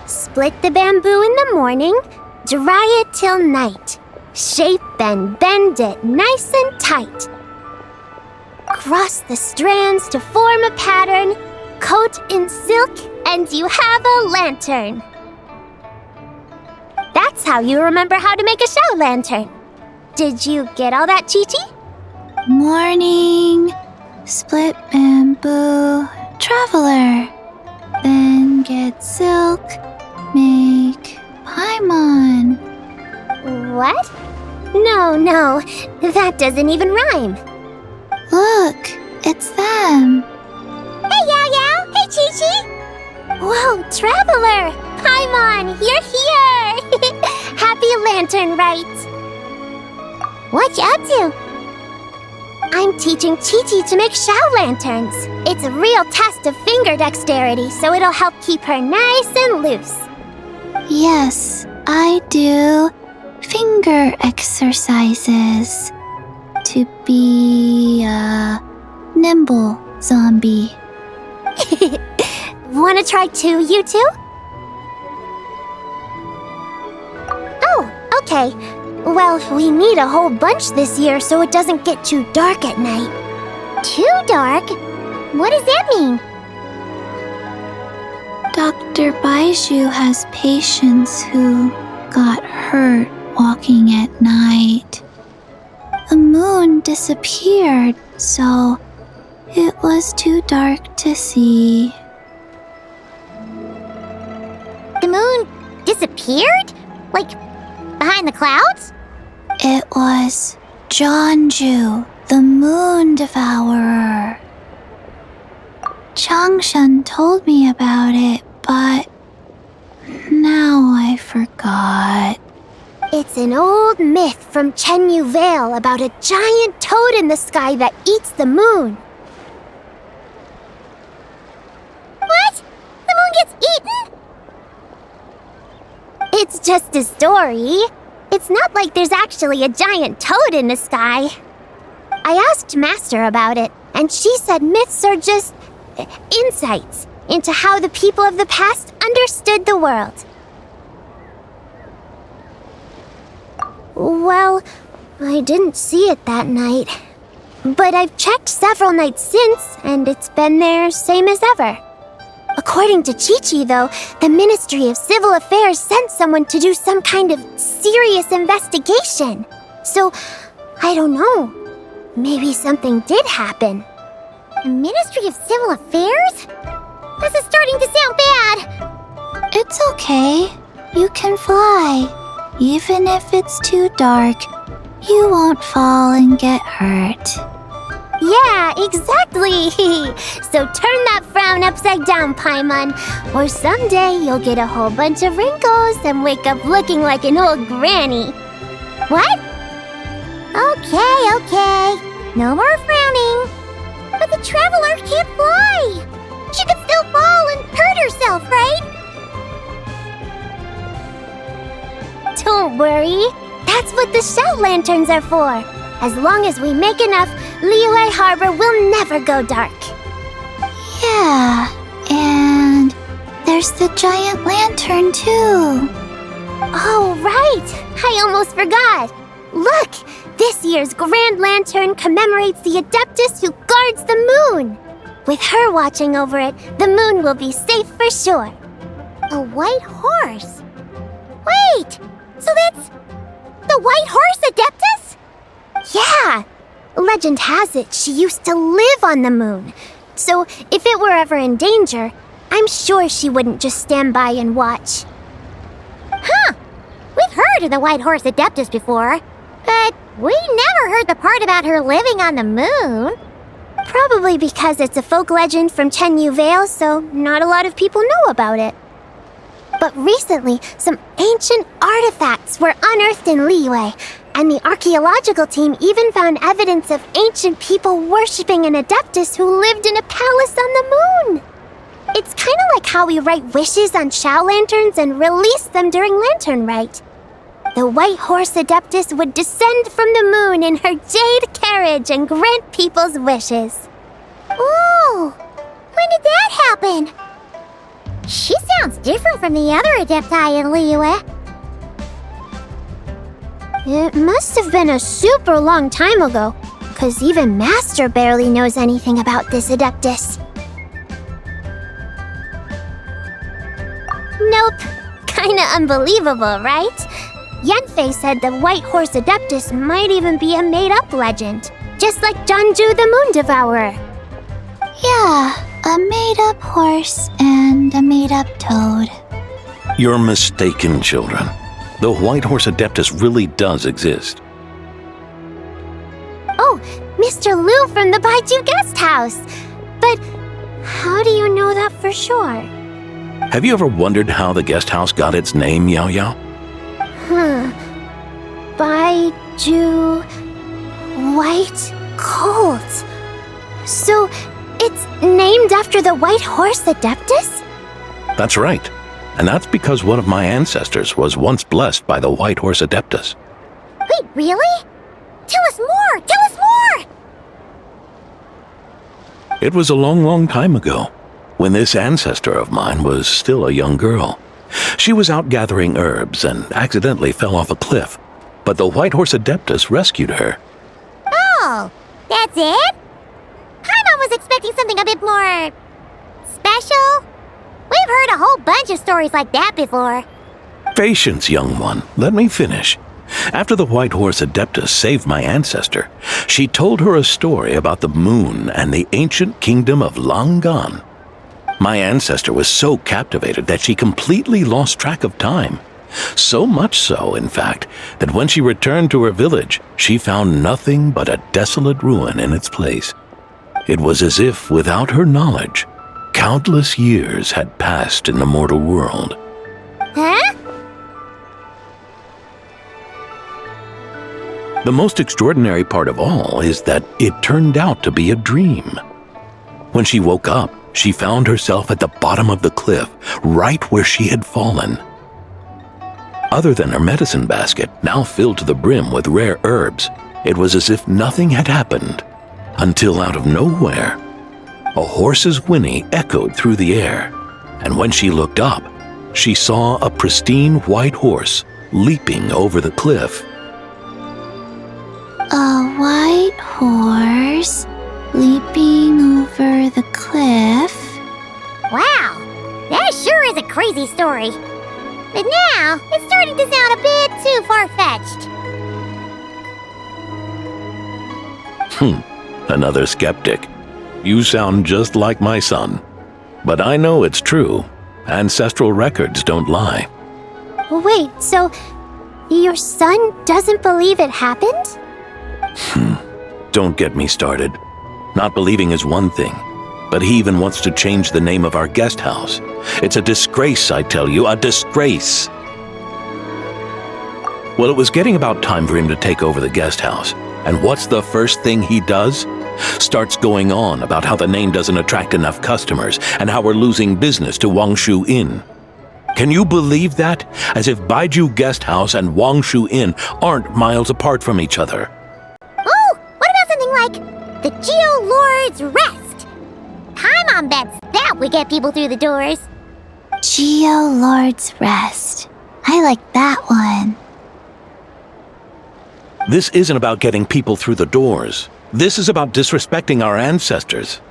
Split the bamboo in the morning, dry it till night. Shape and bend it nice and tight. Cross the strands to form a pattern, coat in silk, and you have a lantern. That's how you remember how to make a show lantern. Did you get all that, Chi-Chi? Morning, split bamboo, traveler. Then get silk, make Pаймон. What? No, that doesn't even rhyme. Look, it's them. Hey, Yao! Hey, Chi-Chi! Whoa, traveler! Pаймon, you're here! Happy lantern rite! What you up to? I'm teaching Chi-Chi to make show lanterns. It's a real test of finger dexterity, so it'll help keep her nice and loose. Yes, I do finger exercises to be a nimble zombie. Wanna try too, you two? Oh, okay. Well, we need a whole bunch this year so it doesn't get too dark at night. Too dark? What does that mean? Dr. Baiju has patients who got hurt walking at night. The moon disappeared, so it was too dark to see. The moon disappeared? Like, behind the clouds? It was Jeonju, the moon devourer. Changshan told me about it, but now I forgot. It's an old myth from Chenyu Vale about a giant toad in the sky that eats the moon. What? The moon gets eaten? It's just a story. It's not like there's actually a giant toad in the sky. I asked Master about it, and she said myths are just insights into how the people of the past understood the world. Well, I didn't see it that night. But I've checked several nights since, and it's been there same as ever. According to Chi-Chi, though, the Ministry of Civil Affairs sent someone to do some kind of serious investigation. So, I don't know. Maybe something did happen. The Ministry of Civil Affairs? This is starting to sound bad. It's okay. You can fly. Even if it's too dark, you won't fall and get hurt. Yeah, exactly. So turn that frown upside down, Pаймon, or someday you'll get a whole bunch of wrinkles and wake up looking like an old granny. What? Okay. No more frowning. But the traveler can't fly. She could still fall and hurt herself, right? Don't worry. That's what the shout lanterns are for. As long as we make enough, Liyue Harbor will never go dark. Yeah, and there's the giant lantern too. Oh, right! I almost forgot. Look, this year's Grand Lantern commemorates the Adeptus who guards the moon. With her watching over it, the moon will be safe for sure. A white horse? Wait, so that's the white horse Adeptus? Yeah! Legend has it she used to live on the moon. So if it were ever in danger, I'm sure she wouldn't just stand by and watch. Huh! We've heard of the white horse Adeptus before, but we never heard the part about her living on the moon. Probably because it's a folk legend from Chenyu Vale, so not a lot of people know about it. But recently, some ancient artifacts were unearthed in Liyue, and the archaeological team even found evidence of ancient people worshipping an Adeptus who lived in a palace on the moon. It's kind of like how we write wishes on show lanterns and release them during Lantern Rite. the white horse adeptus would descend from the moon in her jade carriage and grant people's wishes. Ooh! When did that happen? She sounds different from the other adepti in Liyue. It must have been a super long time ago, 'cause even Master barely knows anything about this adeptus. Nope. Kinda unbelievable, right? Yanfei said the white horse adeptus might even be a made-up legend, just like Janju the Moon Devourer. Yeah, a made-up horse and a made-up toad. You're mistaken, children. The white horse adeptus really does exist. Oh, Mr. Liu from the Baiju guest house. But how do you know that for sure? Have you ever wondered how the guest house got its name, Yao Yao? Baiju... White colt. So, it's named after the white horse adeptus? That's right. And that's because one of my ancestors was once blessed by the white horse adeptus. Wait, really? Tell us more! Tell us more! It was a long, long time ago, when this ancestor of mine was still a young girl. She was out gathering herbs and accidentally fell off a cliff, but the white horse adeptus rescued her. Oh, that's it? Pаймon was expecting something a bit more... special? We've heard a whole bunch of stories like that before. Patience, young one. Let me finish. After the white horse adeptus saved my ancestor, she told her a story about the moon and the ancient kingdom of Langan. My ancestor was so captivated that she completely lost track of time. So much so, in fact, that when she returned to her village, she found nothing but a desolate ruin in its place. It was as if, without her knowledge, countless years had passed in the mortal world. Huh? The most extraordinary part of all is that it turned out to be a dream. When she woke up, she found herself at the bottom of the cliff, right where she had fallen. Other than her medicine basket, now filled to the brim with rare herbs, it was as if nothing had happened, until out of nowhere, a horse's whinny echoed through the air, and when she looked up, she saw a pristine white horse leaping over the cliff. A white horse leaping over the cliff? Wow, that sure is a crazy story. But now, it's starting to sound a bit too far-fetched. Another skeptic. You sound just like my son. But I know it's true. Ancestral records don't lie. Wait, so your son doesn't believe it happened? Don't get me started. Not believing is one thing, but he even wants to change the name of our guest house. It's a disgrace, I tell you, a disgrace. Well, it was getting about time for him to take over the guest house. And what's the first thing he does? Starts going on about how the name doesn't attract enough customers and how we're losing business to Wangshu Inn. Can you believe that? As if Baiju Guest House and Wangshu Inn aren't miles apart from each other. Oh, what about something like the Geo Lord's Rest? Paimon bets that would get people through the doors. Geo Lord's Rest. I like that one. This isn't about getting people through the doors. This is about disrespecting our ancestors.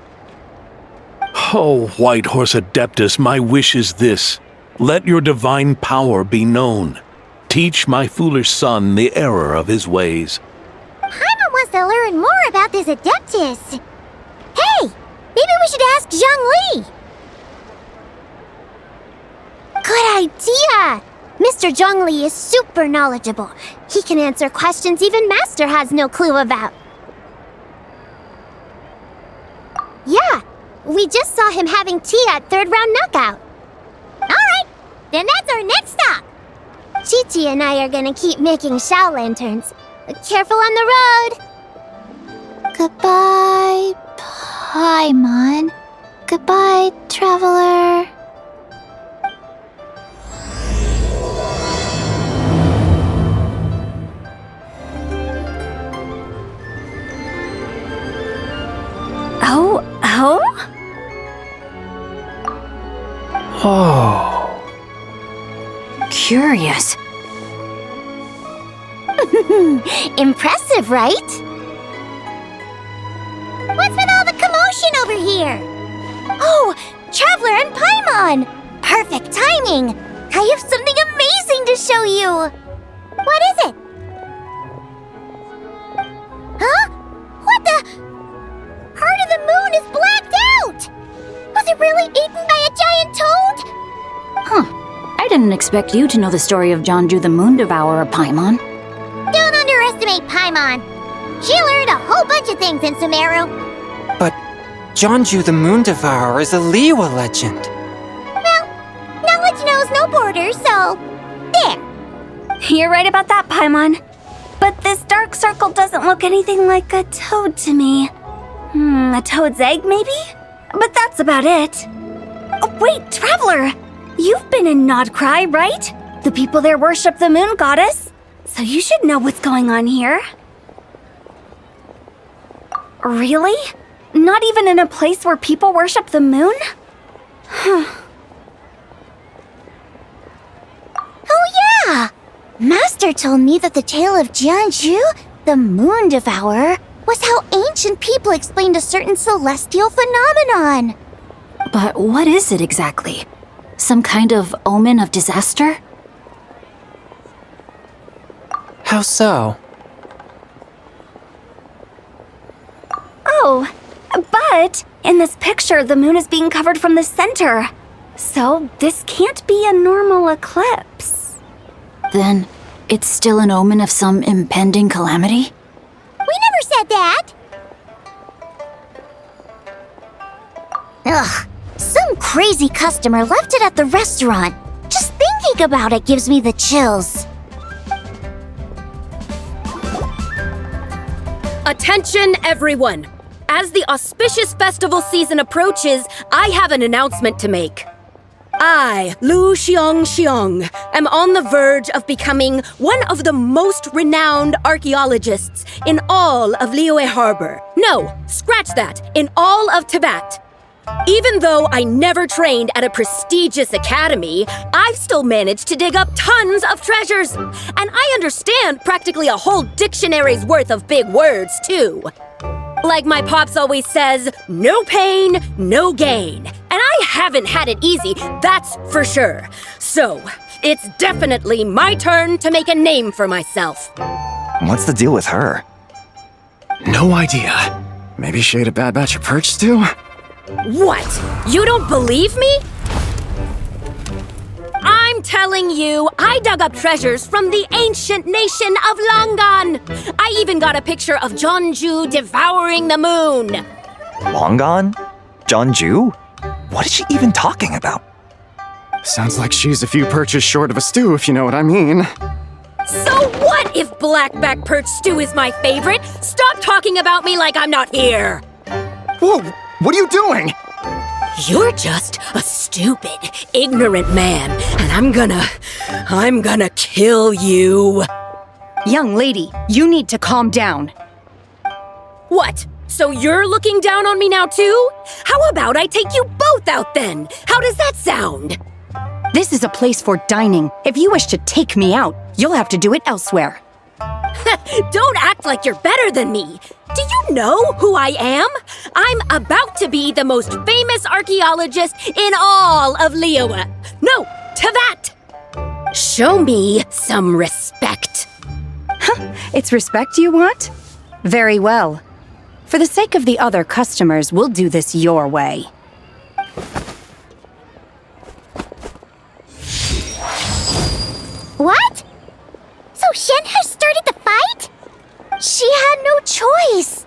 Oh, White Horse Adeptus, my wish is this. Let your divine power be known. Teach my foolish son the error of his ways. Paimon wants to learn more about this Adeptus. Hey, maybe we should ask Zhang Li. Good idea! Mr. Zhongli is super knowledgeable. He can answer questions even Master has no clue about. Yeah, we just saw him having tea at third round knockout. Alright, then that's our next stop. Chi-Chi and I are gonna keep making Shao lanterns. Careful on the road! Goodbye, Paimon. Goodbye, traveler. curious. Impressive, right? What's with all the commotion over here? Oh, Traveler and Paimon! Perfect timing! I have something amazing to show you! What is it? Huh? What the? Part of the moon is blacked out! Was it really eaten by a giant toad? Huh. I didn't expect you to know the story of Jeonju the Moon Devourer, Paimon. Don't underestimate Paimon. She learned a whole bunch of things in Sumeru. But Jeonju the Moon Devourer is a Liyue legend. Well, knowledge knows no borders, so there. You're right about that, Paimon. But this dark circle doesn't look anything like a toad to me. A toad's egg, maybe? But that's about it. Oh, wait, Traveler! You've been in Nodcry, right? The people there worship the moon goddess. So you should know what's going on here. Really? Not even in a place where people worship the moon? Oh yeah! Master told me that the tale of Jeonju, the moon devourer, was how ancient people explained a certain celestial phenomenon. But what is it exactly? Some kind of omen of disaster? How so? Oh, but in this picture, the moon is being covered from the center. So this can't be a normal eclipse. Then it's still an omen of some impending calamity? We never said that. Ugh, some crazy customer left it at the restaurant. Just thinking about it gives me the chills. Attention, everyone! As the auspicious festival season approaches, I have an announcement to make. I, Lu Xiong, am on the verge of becoming one of the most renowned archaeologists in all of Liyue Harbor. No, scratch that, in all of Tibet. Even though I never trained at a prestigious academy, I've still managed to dig up tons of treasures. And I understand practically a whole dictionary's worth of big words, too. Like my pops always says, no pain, no gain. And I haven't had it easy, that's for sure. So, it's definitely my turn to make a name for myself. What's the deal with her? No idea. Maybe she ate a bad batch of perch stew? What? You don't believe me? I'm telling you, I dug up treasures from the ancient nation of Langan. I even got a picture of Jeonju devouring the moon. Longan? Jeonju? What is she even talking about? Sounds like she's a few perches short of a stew, if you know what I mean. So what if blackback perch stew is my favorite? Stop talking about me like I'm not here. Whoa, what are you doing? You're just a stupid, ignorant man, and I'm gonna kill you. Young lady, you need to calm down. What? So you're looking down on me now too? How about I take you both out then? How does that sound? This is a place for dining. If you wish to take me out, you'll have to do it elsewhere. Don't act like you're better than me. Do you know who I am? I'm about to be the most famous archaeologist in all of Liyue. No, Tibet. Show me some respect. It's respect you want? Very well. For the sake of the other customers, we'll do this your way. What? So Shen has started the fight? She had no choice.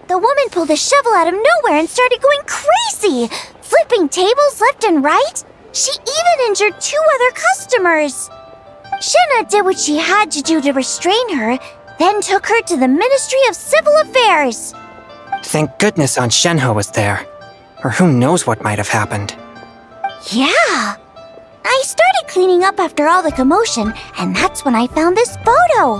The woman pulled a shovel out of nowhere and started going crazy, flipping tables left and right. She even injured 2 other customers. Shenna did what she had to do to restrain her, then took her to the Ministry of Civil Affairs. Thank goodness Aunt Shenhe was there. Or who knows what might have happened. Yeah. I started cleaning up after all the commotion, and that's when I found this photo.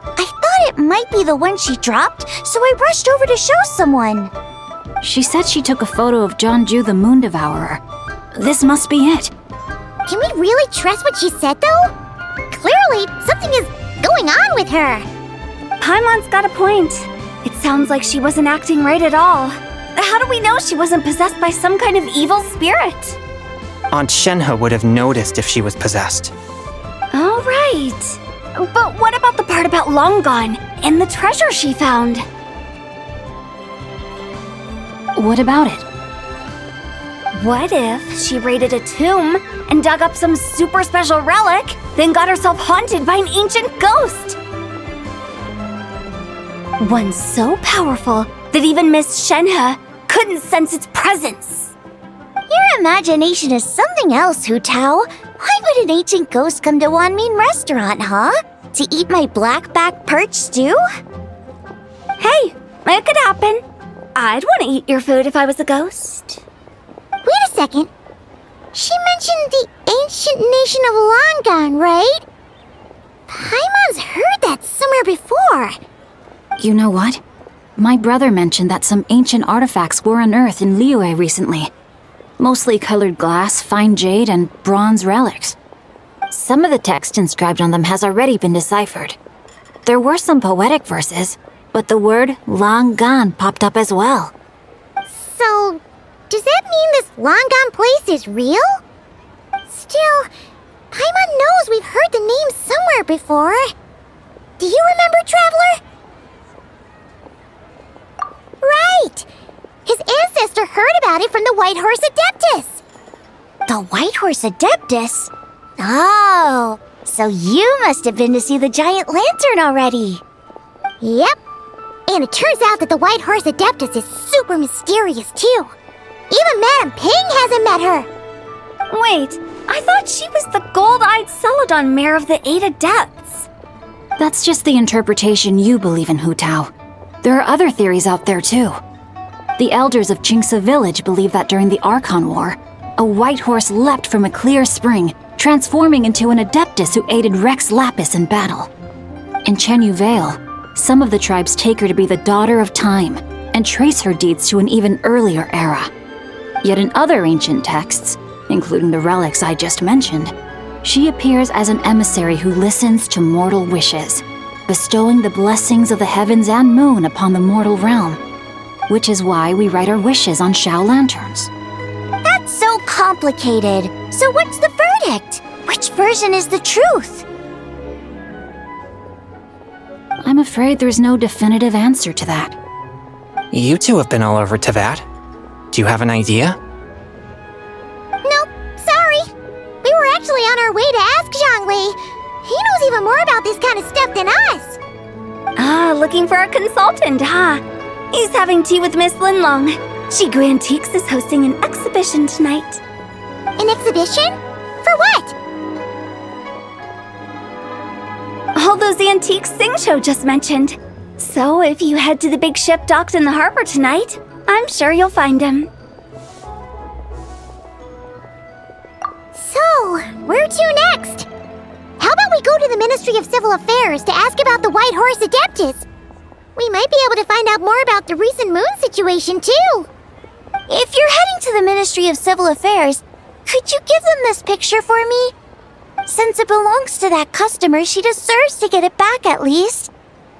I thought it might be the one she dropped, so I rushed over to show someone. She said she took a photo of Jeonju the Moon Devourer. This must be it. Can we really trust what she said, though? Clearly, something is going on with her. Paimon's got a point. It sounds like she wasn't acting right at all. How do we know she wasn't possessed by some kind of evil spirit? Aunt Shenhe would have noticed if she was possessed. All right. But what about the part about Long Gone and the treasure she found? What about it? What if she raided a tomb and dug up some super special relic, then got herself haunted by an ancient ghost? One so powerful that even Miss Shenhe couldn't sense its presence. Your imagination is something else, Hu Tao. Why would an ancient ghost come to Wanmin restaurant, huh? To eat my blackback perch stew? Hey, it could happen. I'd want to eat your food if I was a ghost. Wait a second. She mentioned the ancient nation of Long Gone, right? Paimon's heard that somewhere before. You know what? My brother mentioned that some ancient artifacts were unearthed in Liyue recently. Mostly colored glass, fine jade, and bronze relics. Some of the text inscribed on them has already been deciphered. There were some poetic verses, but the word Long Gone popped up as well. So, does that mean this Long Gone place is real? Still, Paimon knows we've heard the name somewhere before. Do you remember, Traveler? Right! His ancestor heard about it from the White Horse Adeptus. The White Horse Adeptus? Oh, so you must have been to see the giant lantern already. Yep. And it turns out that the White Horse Adeptus is super mysterious, too. Even Madame Ping hasn't met her. Wait, I thought she was the gold-eyed Celadon mare of the 8 Adepts. That's just the interpretation you believe in, Hu Tao. There are other theories out there, too. The elders of Qingce village believe that during the Archon War, a white horse leapt from a clear spring, transforming into an Adeptus who aided Rex Lapis in battle. In Chenyu Vale, some of the tribes take her to be the daughter of time and trace her deeds to an even earlier era. Yet in other ancient texts, including the relics I just mentioned, she appears as an emissary who listens to mortal wishes, bestowing the blessings of the heavens and moon upon the mortal realm, which is why we write our wishes on Xiao lanterns. That's so complicated. So what's the verdict? Which version is the truth? I'm afraid there's no definitive answer to that. You two have been all over Teyvat. Do you have an idea? Nope, sorry. We were actually on our way to ask Zhongli. He knows even more about this kind of stuff than us. Ah, looking for a consultant, huh? He's having tea with Miss Linlong. Shigu Antiques is hosting an exhibition tonight. An exhibition? For what? All those antiques Xingqiu just mentioned. So if you head to the big ship docked in the harbor tonight, I'm sure you'll find him. So, where to next? How about we go to the Ministry of Civil Affairs to ask about the White Horse Adeptus? We might be able to find out more about the recent moon situation, too. If you're heading to the Ministry of Civil Affairs, could you give them this picture for me? Since it belongs to that customer, she deserves to get it back at least.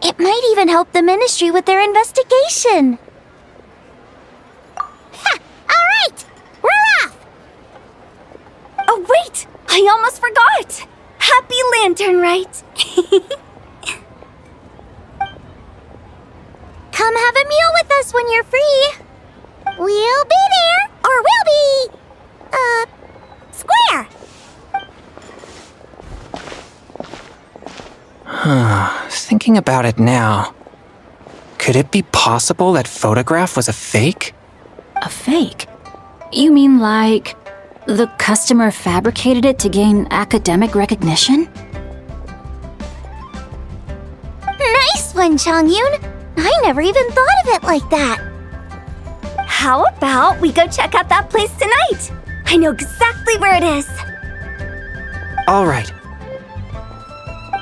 It might even help the ministry with their investigation. Ha! All right! We're off! Oh, wait! I almost forgot! Happy Lantern Rite! Come have a meal with us when you're free. We'll be there, or we'll be... square. Thinking about it now, could it be possible that photograph was a fake? A fake? You mean like the customer fabricated it to gain academic recognition? Nice one, Chongyun. I never even thought of it like that. How about we go check out that place tonight? I know exactly where it is. All right.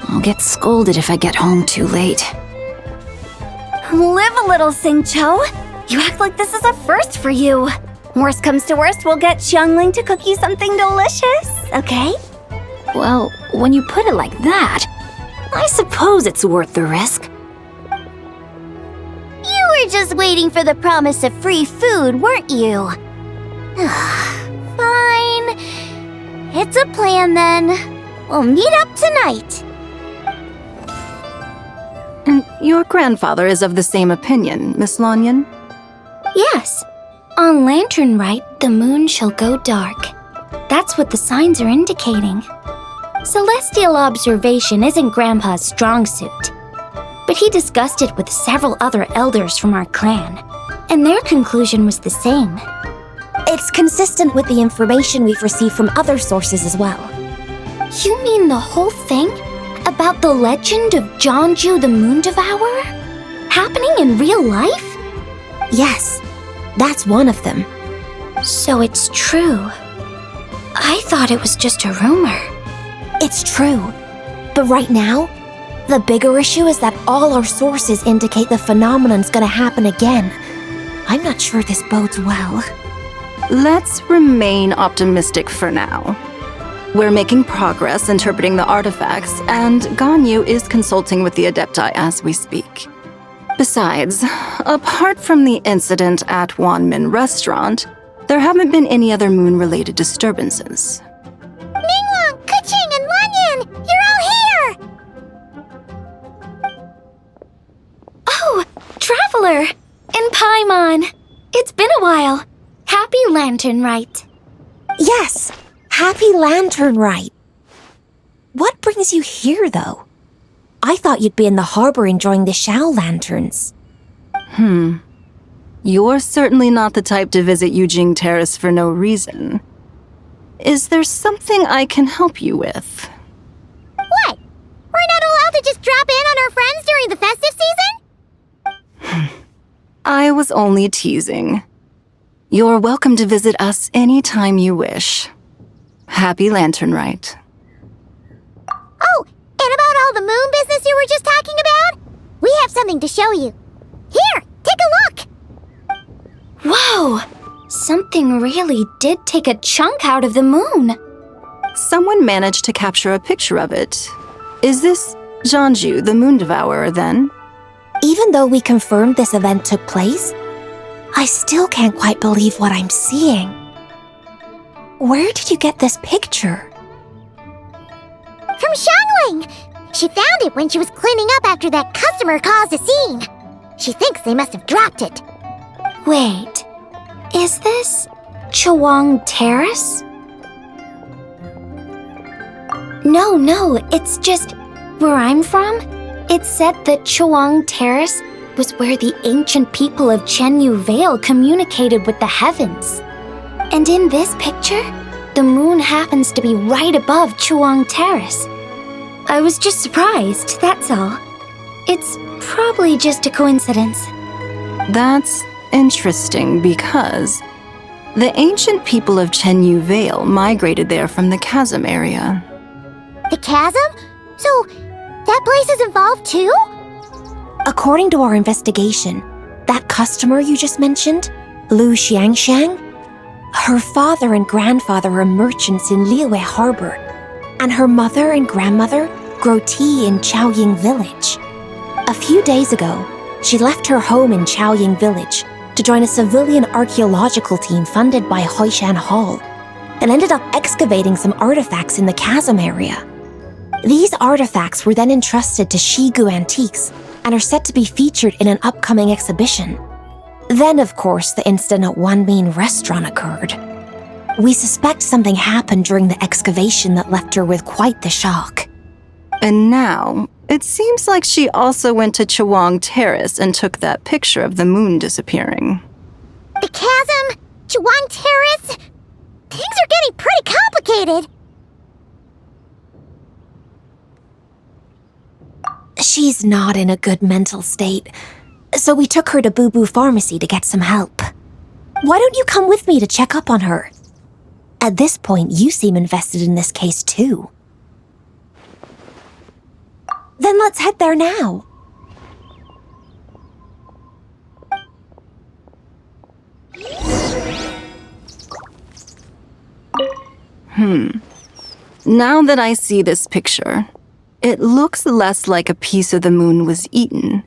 I'll get scolded if I get home too late. Live a little, Xingqiu. You act like this is a first for you. Worst comes to worst, we'll get Xiangling to cook you something delicious, okay? Well, when you put it like that, I suppose it's worth the risk. You were just waiting for the promise of free food, weren't you? Fine. It's a plan then. We'll meet up tonight. And your grandfather is of the same opinion, Miss Lanyan? Yes. On Lantern Rite, the moon shall go dark. That's what the signs are indicating. Celestial observation isn't Grandpa's strong suit. But he discussed it with several other elders from our clan, and their conclusion was the same. It's consistent with the information we've received from other sources as well. You mean the whole thing? About the legend of Jeonju the Moon Devourer? Happening in real life? Yes, that's one of them. So it's true. I thought it was just a rumor. It's true. But right now, the bigger issue is that all our sources indicate the phenomenon's gonna happen again. I'm not sure this bodes well. Let's remain optimistic for now. We're making progress interpreting the artifacts, and Ganyu is consulting with the Adepti as we speak. Besides, apart from the incident at Wanmin Restaurant, there haven't been any other moon-related disturbances. Ningguang, Keqing, and Lanyan! You're all here! Oh, Traveler! And Paimon! It's been a while. Happy Lantern Rite. Yes, happy Lantern Rite. What brings you here, though? I thought you'd be in the harbor enjoying the Shao lanterns. You're certainly not the type to visit Yujing Terrace for no reason. Is there something I can help you with? What? We're not allowed to just drop in on our friends during the festive season? I was only teasing. You're welcome to visit us anytime you wish. Happy Lantern Rite. Oh, and about all the moon business you were just talking about? We have something to show you. Here, take a look! Whoa! Something really did take a chunk out of the moon. Someone managed to capture a picture of it. Is this Jeonju, the Moon Devourer, then? Even though we confirmed this event took place, I still can't quite believe what I'm seeing. Where did you get this picture? From Xiangling! She found it when she was cleaning up after that customer caused a scene. She thinks they must have dropped it. Wait, is this Chawang Terrace? No, it's just where I'm from. It said that Chawang Terrace was where the ancient people of Chenyu Vale communicated with the heavens. And in this picture, the moon happens to be right above Chawang Terrace. I was just surprised, that's all. It's probably just a coincidence. That's interesting because the ancient people of Chenyu Vale migrated there from the chasm area. The chasm? So, that place is involved too? According to our investigation, that customer you just mentioned, Lu Xiangxiang, her father and grandfather are merchants in Liyue Harbor, and her mother and grandmother grow tea in Chaoying Village. A few days ago, she left her home in Chaoying Village to join a civilian archaeological team funded by Hoishan Hall, and ended up excavating some artifacts in the chasm area. These artifacts were then entrusted to Shigu Antiques and are set to be featured in an upcoming exhibition. Then, of course, the incident at Wanmin Restaurant occurred. We suspect something happened during the excavation that left her with quite the shock. And now, it seems like she also went to Chawang Terrace and took that picture of the moon disappearing. The chasm? Chawang Terrace? Things are getting pretty complicated. She's not in a good mental state, so we took her to Bubbu Pharmacy to get some help. Why don't you come with me to check up on her? At this point, you seem invested in this case too. Then let's head there now. Now that I see this picture, it looks less like a piece of the moon was eaten,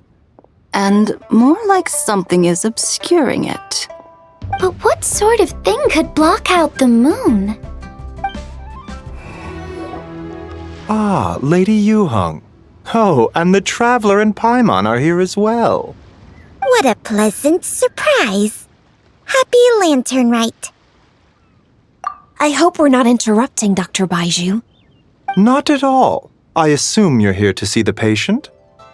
and more like something is obscuring it. But what sort of thing could block out the moon? Ah, Lady Yuheng. Oh, and the Traveler and Pаймон are here as well. What a pleasant surprise. Happy Lantern Rite. I hope we're not interrupting, Dr. Baiju. Not at all. I assume you're here to see the patient?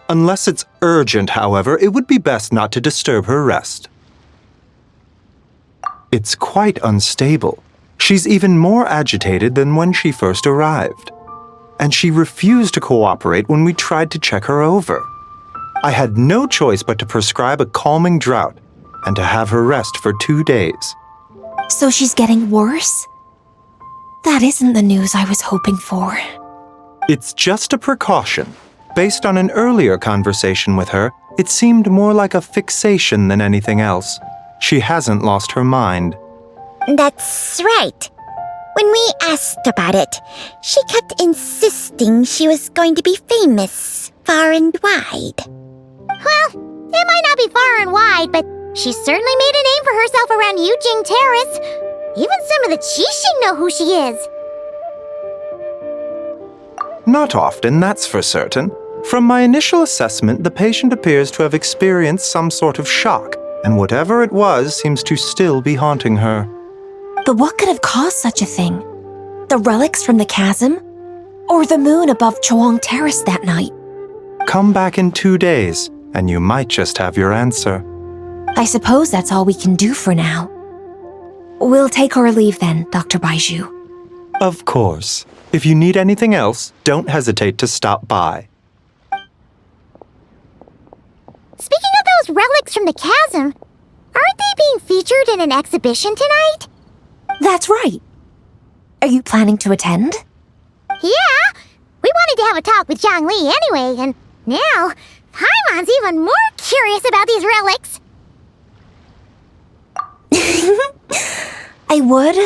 Unless it's urgent, however, it would be best not to disturb her rest. It's quite unstable. She's even more agitated than when she first arrived. And she refused to cooperate when we tried to check her over. I had no choice but to prescribe a calming draught and to have her rest for 2 days. So she's getting worse? That isn't the news I was hoping for. It's just a precaution. Based on an earlier conversation with her, it seemed more like a fixation than anything else. She hasn't lost her mind. That's right. When we asked about it, she kept insisting she was going to be famous far and wide. Well, it might not be far and wide, but she certainly made a name for herself around Yujing Terrace. Even some of the Qixing know who she is. Not often, that's for certain. From my initial assessment, the patient appears to have experienced some sort of shock, and whatever it was seems to still be haunting her. But what could have caused such a thing? The relics from the chasm? Or the moon above Chuang Terrace that night? Come back in 2 days, and you might just have your answer. I suppose that's all we can do for now. We'll take our leave then, Dr. Baiju. Of course. If you need anything else, don't hesitate to stop by. Speaking of those relics from the chasm, aren't they being featured in an exhibition tonight? That's right. Are you planning to attend? Yeah! We wanted to have a talk with Zhang Li anyway, and now Paimon's even more curious about these relics. I would,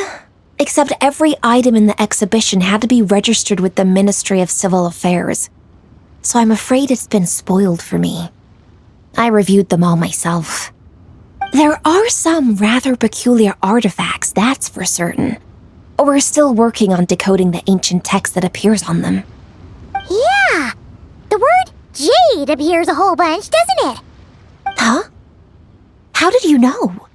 except every item in the exhibition had to be registered with the Ministry of Civil Affairs. So I'm afraid it's been spoiled for me. I reviewed them all myself. There are some rather peculiar artifacts, that's for certain. We're still working on decoding the ancient text that appears on them. Yeah! The word jade appears a whole bunch, doesn't it? Huh? How did you know?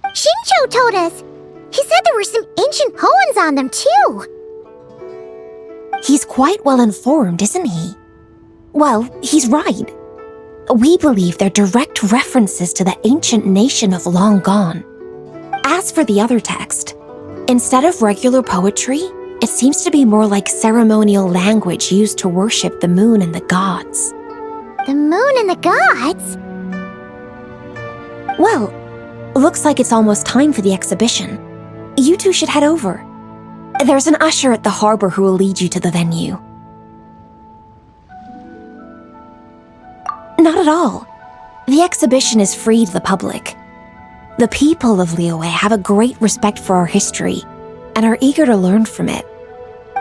Shincho told us. He said there were some ancient poems on them, too. He's quite well informed, isn't he? Well, he's right. We believe they're direct references to the ancient nation of long gone. As for the other text, instead of regular poetry, it seems to be more like ceremonial language used to worship the moon and the gods. The moon and the gods? Well, looks like it's almost time for the exhibition. You two should head over. There's an usher at the harbor who will lead you to the venue. Not at all. The exhibition is free to the public. The people of Liyue have a great respect for our history and are eager to learn from it.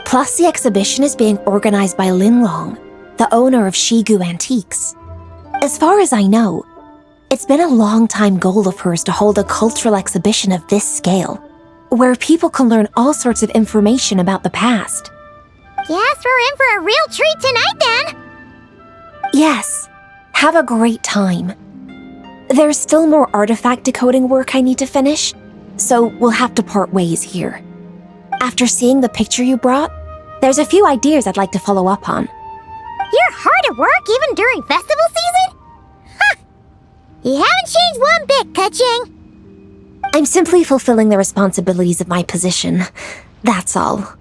Plus, the exhibition is being organized by Linlong, the owner of Shigu Antiques. As far as I know, it's been a long-time goal of hers to hold a cultural exhibition of this scale, where people can learn all sorts of information about the past. Guess we're in for a real treat tonight, then. Yes. Have a great time. There's still more artifact decoding work I need to finish, so we'll have to part ways here. After seeing the picture you brought, there's a few ideas I'd like to follow up on. You're hard at work even during festival season? Ha! You haven't changed one bit, Keqing. I'm simply fulfilling the responsibilities of my position. That's all.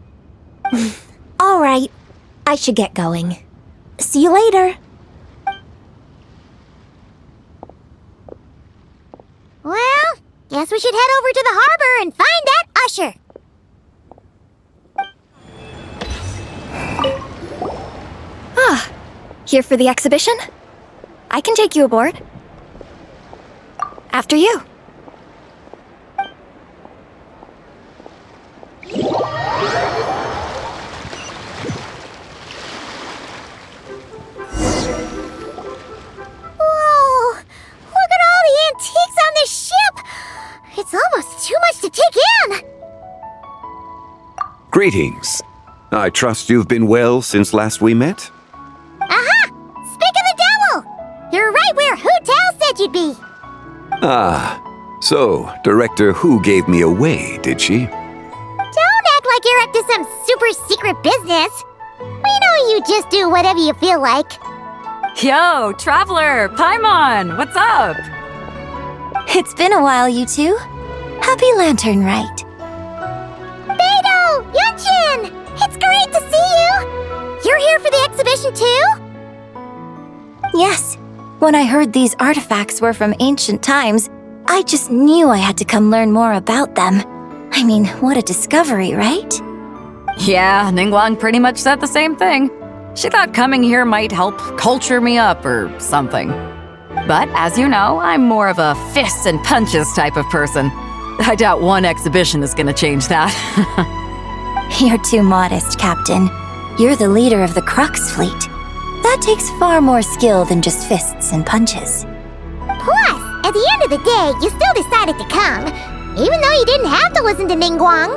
All right, I should get going. See you later. Well, guess we should head over to the harbor and find that usher. Ah, here for the exhibition? I can take you aboard. After you. It's almost too much to take in! Greetings. I trust you've been well since last we met? Aha! Speak of the devil! You're right where Hu Tao said you'd be! Ah, so Director Hu gave me away, did she? Don't act like you're up to some super secret business. We know you just do whatever you feel like. Yo, Traveler! Pаймon! What's up? It's been a while, you two. Happy Lantern Rite. Beidou! Yunshin! It's great to see you! You're here for the exhibition too? Yes. When I heard these artifacts were from ancient times, I just knew I had to come learn more about them. I mean, what a discovery, right? Yeah, Ningguang pretty much said the same thing. She thought coming here might help culture me up or something. But as you know, I'm more of a fists and punches type of person. I doubt one exhibition is gonna change that. You're too modest, Captain. You're the leader of the Crux fleet. That takes far more skill than just fists and punches. Plus, at the end of the day, you still decided to come, even though you didn't have to listen to Ningguang.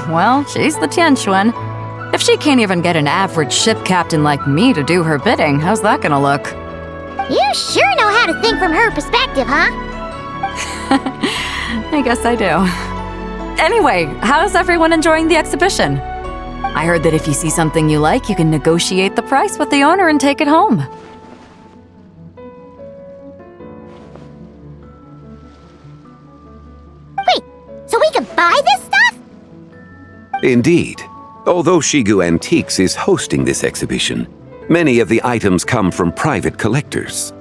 Well, she's the Tianquan. If she can't even get an average ship captain like me to do her bidding, how's that gonna look? You sure know how to think from her perspective, huh? I guess I do. Anyway, how's everyone enjoying the exhibition? I heard that if you see something you like, you can negotiate the price with the owner and take it home. Wait, so we can buy this stuff? Indeed. Although Shigu Antiques is hosting this exhibition, many of the items come from private collectors.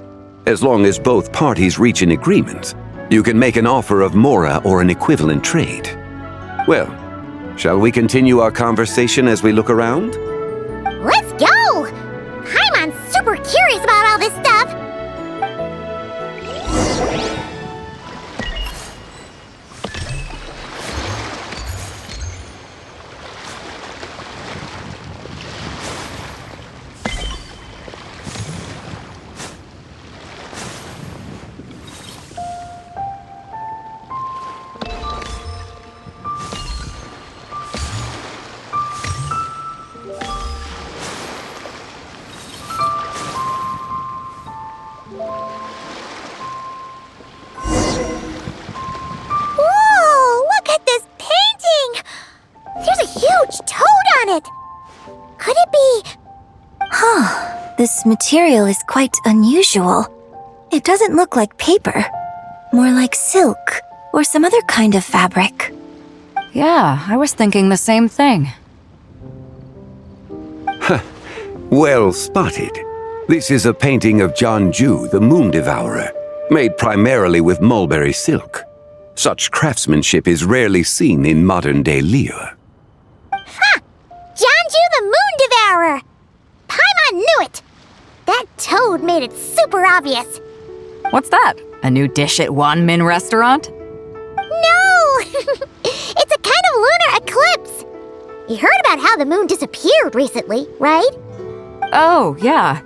As long as both parties reach an agreement, you can make an offer of mora or an equivalent trade. Well, shall we continue our conversation as we look around? Let's go! Paimon's super curious about all this stuff. This material is quite unusual. It doesn't look like paper, more like silk or some other kind of fabric. Yeah, I was thinking the same thing. Well spotted. This is a painting of Jianzhu, the Moon Devourer, made primarily with mulberry silk. Such craftsmanship is rarely seen in modern-day Liyue. Ha! Jianzhu the Moon Devourer! Paimon knew it! That toad made it super obvious. What's that? A new dish at Wanmin restaurant? No! It's a kind of lunar eclipse. You heard about how the moon disappeared recently, right? Oh, yeah.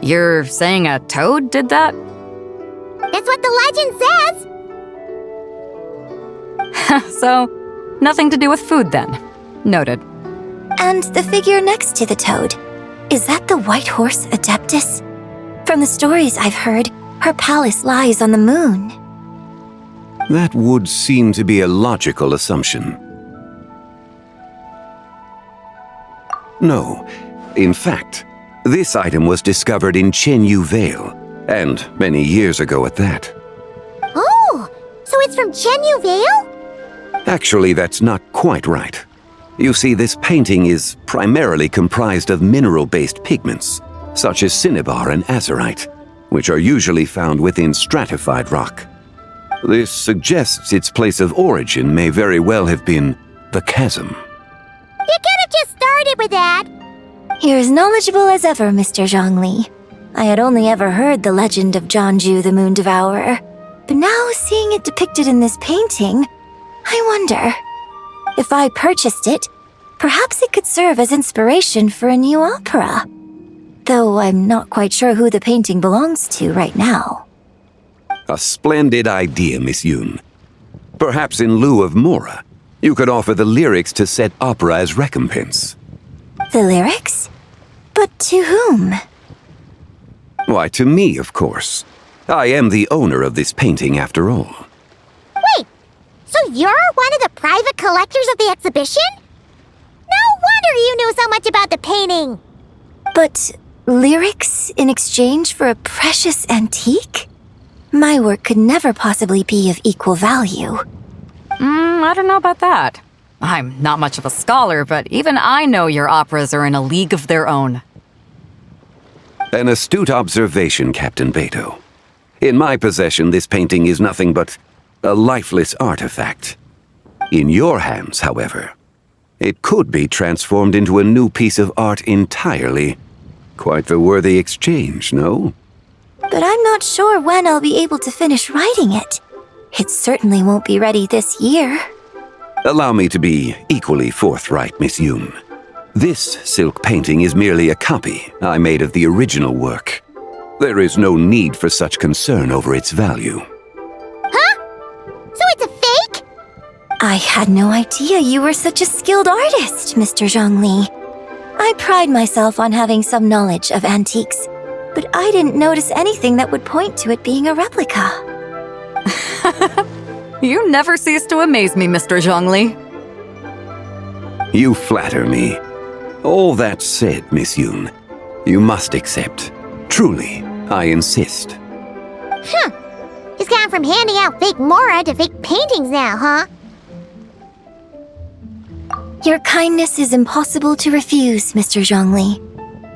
You're saying a toad did that? That's what the legend says. So, nothing to do with food then. Noted. And the figure next to the toad. Is that the White Horse Adeptus? From the stories I've heard, her palace lies on the moon. That would seem to be a logical assumption. No. In fact, this item was discovered in Chenyu Vale, and many years ago at that. Oh, so it's from Chenyu Vale? Actually, that's not quite right. You see, this painting is primarily comprised of mineral-based pigments, such as cinnabar and azurite, which are usually found within stratified rock. This suggests its place of origin may very well have been the chasm. You could have just started with that. You're as knowledgeable as ever, Mr. Zhongli. I had only ever heard the legend of Jianzhu the Moon Devourer, but now seeing it depicted in this painting, I wonder... If I purchased it, perhaps it could serve as inspiration for a new opera. Though I'm not quite sure who the painting belongs to right now. A splendid idea, Miss Yoon. Perhaps in lieu of Mora, you could offer the lyrics to said opera as recompense. The lyrics? But to whom? Why, to me, of course. I am the owner of this painting, after all. Wait, so you're one of the private collectors of the exhibition? No wonder you knew so much about the painting. But lyrics in exchange for a precious antique? My work could never possibly be of equal value. I don't know about that. I'm not much of a scholar, but even I know your operas are in a league of their own. An astute observation, Captain Beto. In my possession, this painting is nothing but a lifeless artifact. In your hands, however, it could be transformed into a new piece of art entirely. Quite the worthy exchange, no? But I'm not sure when I'll be able to finish writing it. It certainly won't be ready this year. Allow me to be equally forthright, Miss Yoon. This silk painting is merely a copy I made of the original work. There is no need for such concern over its value. Huh? So it's a fake? I had no idea you were such a skilled artist, Mr. Zhongli. I pride myself on having some knowledge of antiques, but I didn't notice anything that would point to it being a replica. You never cease to amaze me, Mr. Zhongli. You flatter me. All that said, Miss Yoon, you must accept. Truly, I insist. Huh. He's gone from handing out fake Mora to fake paintings now, huh? Your kindness is impossible to refuse, Mr. Zhongli.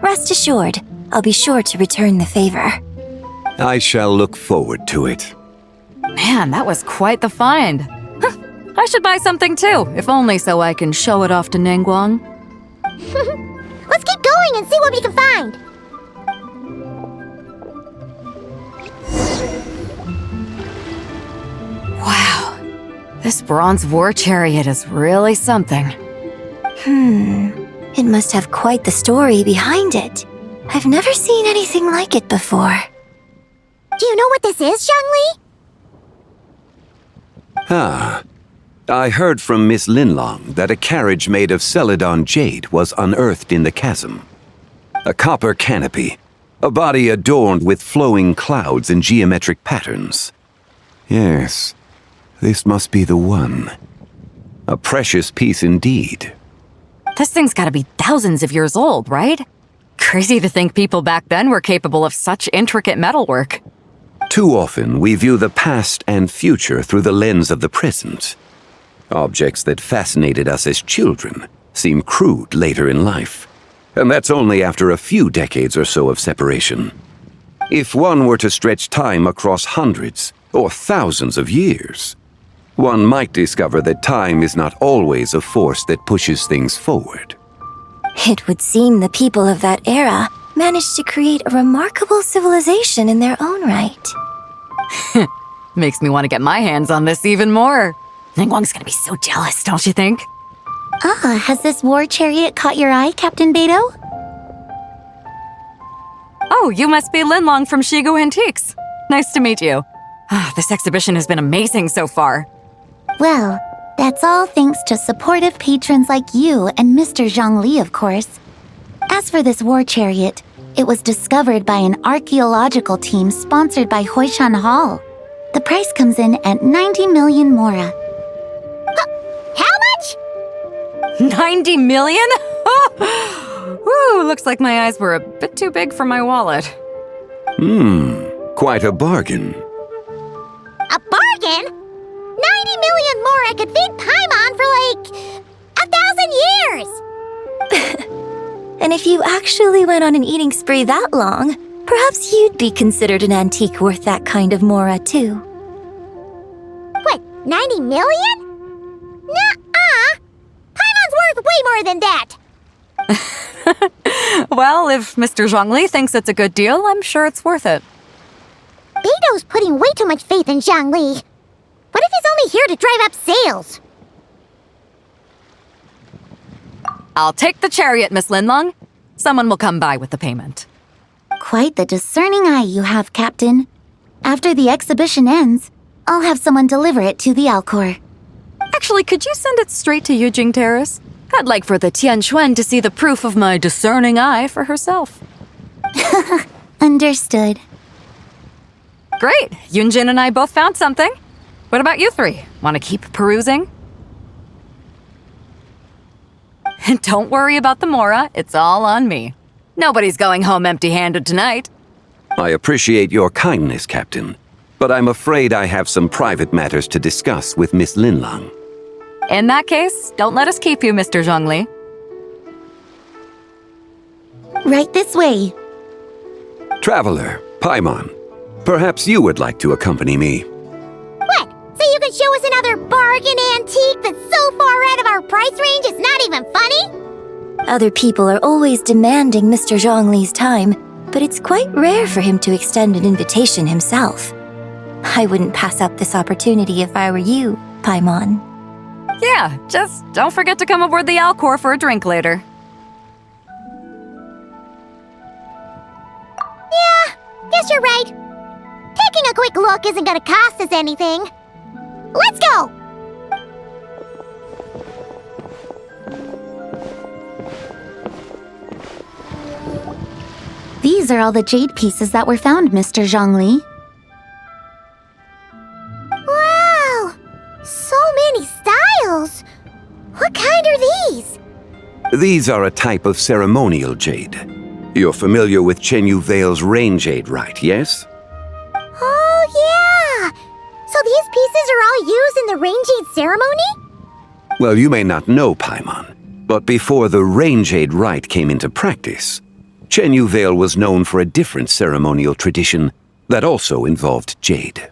Rest assured, I'll be sure to return the favor. I shall look forward to it. Man, that was quite the find. I should buy something too, if only so I can show it off to Ningguang. Let's keep going and see what we can find. Wow, this bronze war chariot is really something. It must have quite the story behind it. I've never seen anything like it before. Do you know what this is, Zhongli? Ah, I heard from Miss Linlong that a carriage made of Celadon jade was unearthed in the chasm. A copper canopy, a body adorned with flowing clouds and geometric patterns. Yes, this must be the one. A precious piece indeed. This thing's gotta be thousands of years old, right? Crazy to think people back then were capable of such intricate metalwork. Too often, we view the past and future through the lens of the present. Objects that fascinated us as children seem crude later in life. And that's only after a few decades or so of separation. If one were to stretch time across hundreds or thousands of years, one might discover that time is not always a force that pushes things forward. It would seem the people of that era managed to create a remarkable civilization in their own right. Makes me want to get my hands on this even more. Ningguang's gonna be so jealous, don't you think? Has this war chariot caught your eye, Captain Beto? Oh, you must be Linlong from Shigu Antiques. Nice to meet you. This exhibition has been amazing so far. Well, that's all thanks to supportive patrons like you and Mr. Zhongli, of course. As for this war chariot, it was discovered by an archaeological team sponsored by Hoishan Hall. The price comes in at 90 million Mora. How much? 90 million? Whew, looks like my eyes were a bit too big for my wallet. Quite a bargain. A bargain? 90 million Mora could feed Pаймon for like 1,000 years! And if you actually went on an eating spree that long, perhaps you'd be considered an antique worth that kind of Mora, too. What, 90 million? Nuh-uh! Paimon's worth way more than that! Well, if Mr. Zhongli thinks it's a good deal, I'm sure it's worth it. Beto's putting way too much faith in Zhongli. What if he's only here to drive up sales? I'll take the chariot, Miss Linlong. Someone will come by with the payment. Quite the discerning eye you have, Captain. After the exhibition ends, I'll have someone deliver it to the Alcor. Actually, could you send it straight to Yujing Terrace? I'd like for the Tianquan to see the proof of my discerning eye for herself. Understood. Great! Yunjin and I both found something. What about you three? Want to keep perusing? And don't worry about the Mora, it's all on me. Nobody's going home empty-handed tonight. I appreciate your kindness, Captain, but I'm afraid I have some private matters to discuss with Miss Linlang. In that case, don't let us keep you, Mr. Zhongli. Right this way. Traveler, Pаймон, perhaps you would like to accompany me. What? So you can show us another bargain antique that's so far out of our price range it's not even funny? Other people are always demanding Mr. Zhongli's time, but it's quite rare for him to extend an invitation himself. I wouldn't pass up this opportunity if I were you, Pаймon. Yeah, just don't forget to come aboard the Alcor for a drink later. Yeah, guess you're right. Taking a quick look isn't gonna cost us anything. Let's go! These are all the jade pieces that were found, Mr. Zhongli. Wow! So many styles! What kind are these? These are a type of ceremonial jade. You're familiar with Chenyu Vale's rain jade, right, yes? Oh, yeah! So these pieces are all used in the rain jade ceremony? Well, you may not know, Pаймon, but before the rain jade rite came into practice, Chenyu Vale was known for a different ceremonial tradition that also involved jade.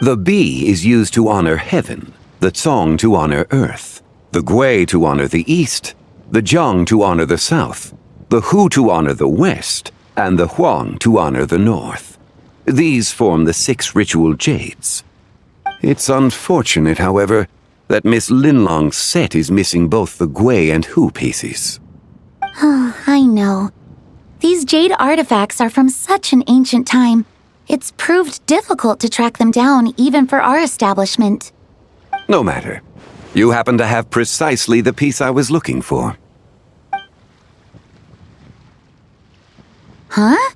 The bee is used to honor heaven, the Tsong to honor earth, the Gui to honor the east, the Jiang to honor the south, the Hu to honor the west, and the Huang to honor the north. These form the 6 ritual jades. It's unfortunate, however, that Miss Linlong's set is missing both the Gui and Hu pieces. Oh, I know. These jade artifacts are from such an ancient time. It's proved difficult to track them down, even for our establishment. No matter. You happen to have precisely the piece I was looking for. Huh?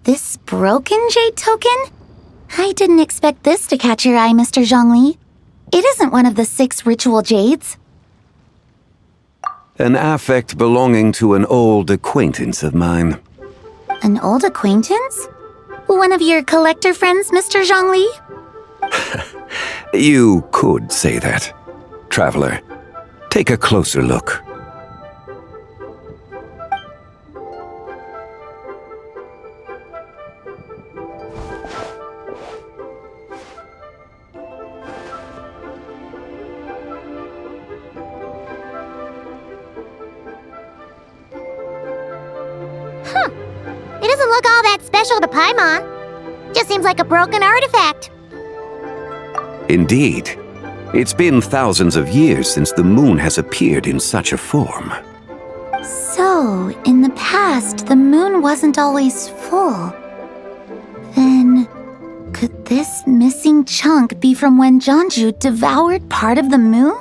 This broken jade token? I didn't expect this to catch your eye, Mr. Zhongli. It isn't one of the 6 ritual jades. An affect belonging to an old acquaintance of mine. An old acquaintance? One of your collector friends, Mr. Zhongli? You could say that. Traveler, take a closer look. It doesn't look all that special to Paimon. Just seems like a broken artifact. Indeed. It's been thousands of years since the moon has appeared in such a form. So, in the past, the moon wasn't always full. Then, could this missing chunk be from when Jianzhu devoured part of the moon?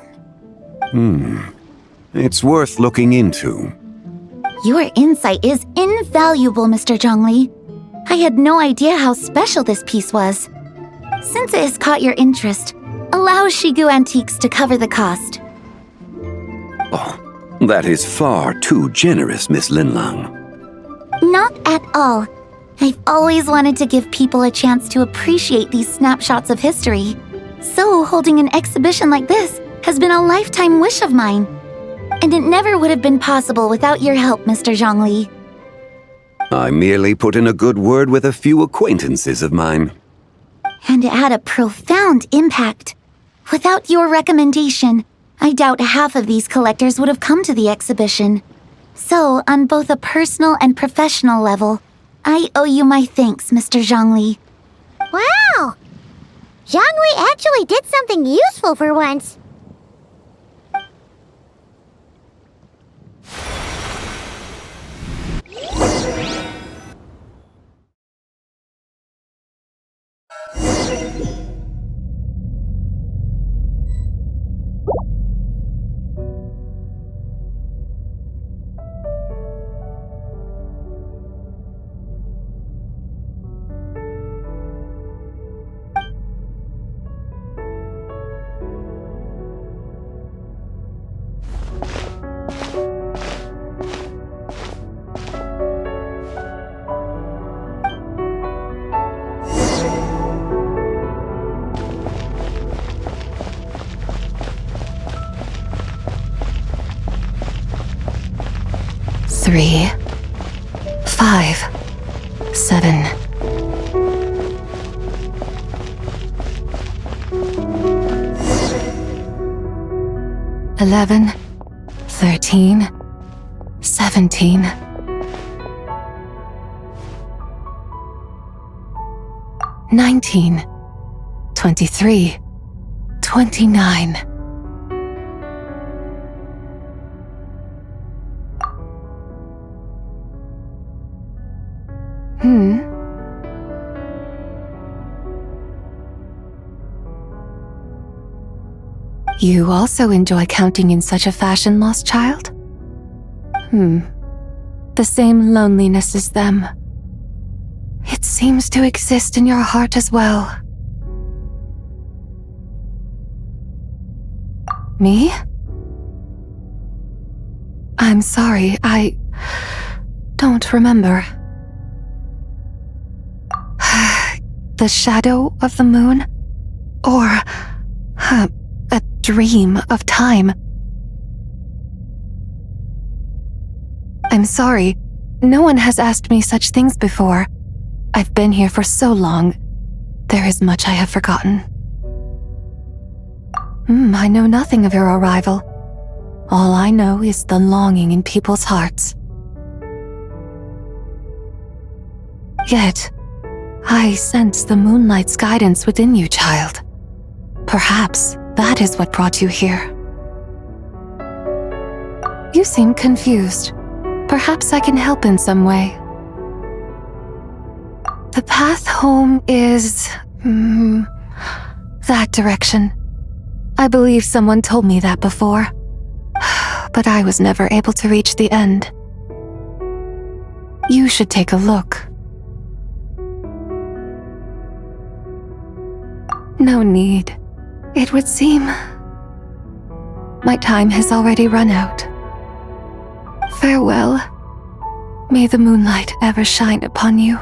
It's worth looking into. Your insight is invaluable, Mr. Zhongli. I had no idea how special this piece was. Since it has caught your interest, allow Shigu Antiques to cover the cost. Oh, that is far too generous, Miss Linlang. Not at all. I've always wanted to give people a chance to appreciate these snapshots of history. So holding an exhibition like this has been a lifetime wish of mine. And it never would have been possible without your help, Mr. Zhongli. I merely put in a good word with a few acquaintances of mine. And it had a profound impact. Without your recommendation, I doubt half of these collectors would have come to the exhibition. So, on both a personal and professional level, I owe you my thanks, Mr. Zhongli. Wow! Zhongli actually did something useful for once. 3, 5, 7. 11, 13, 17. 19, 23, 29. You also enjoy counting in such a fashion, lost child? The same loneliness as them. It seems to exist in your heart as well. Me? I'm sorry, I don't remember. The shadow of the moon? Or a dream of time? I'm sorry, no one has asked me such things before. I've been here for so long. There is much I have forgotten. I know nothing of your arrival. All I know is the longing in people's hearts. Yet, I sense the moonlight's guidance within you, child. Perhaps that is what brought you here. You seem confused. Perhaps I can help in some way. The path home is... that direction. I believe someone told me that before. But I was never able to reach the end. You should take a look. No need. It would seem... my time has already run out. Farewell. May the moonlight ever shine upon you.